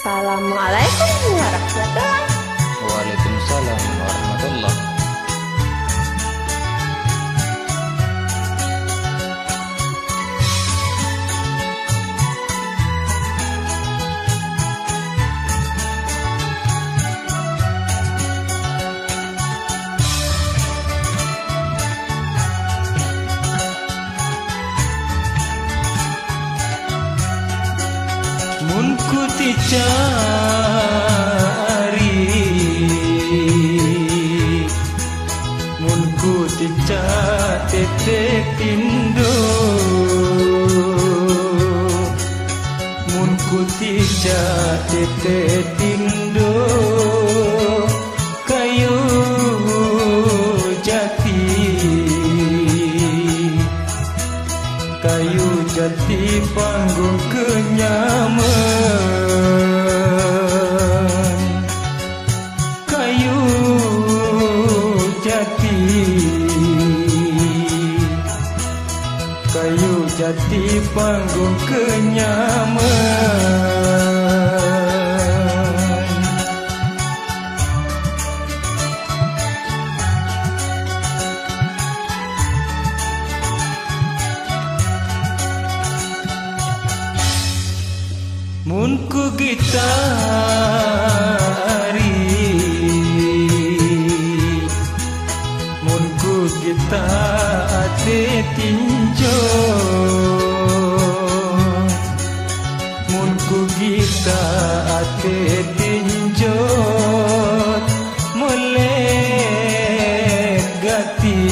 Assalamualaikum warahmatullahi. Waalaikumsalam warahmatullah. Mun ku ti cari, mun ku ti cari tindo, mun ku ti cari tindo, kayu jati, kayu jati panggung kenyaman, kayu jati, kayu jati panggung kenyaman. Mun ku gitari, mun ku gitari tinjo, mun ku gitari tinjo, mulai gati,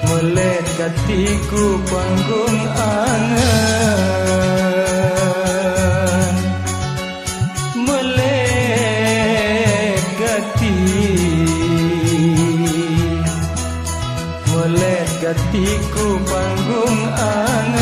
mulai gatiku panggung angan, mulai gati, mulai gatiku panggung angan.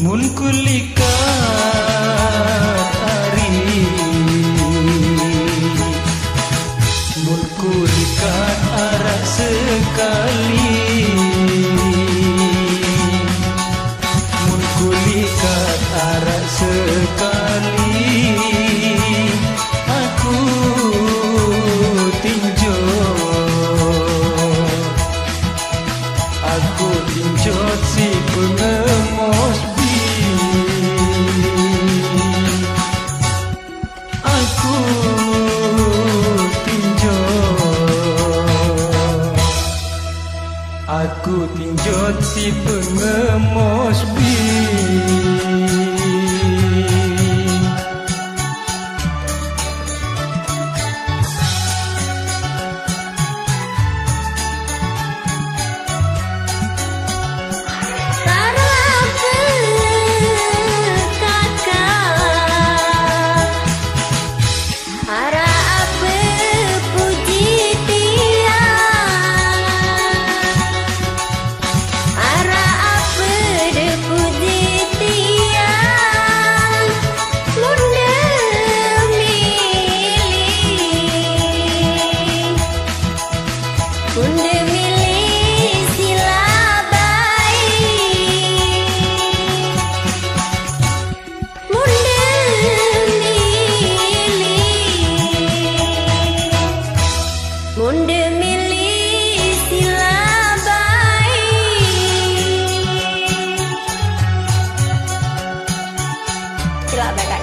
Mun kulikari, mun kulikat arak sekali, mun kulikat arak sekali, aku tinjo, aku tinjo si pengemos. Aku tinjot si pengemos bi. bye bye.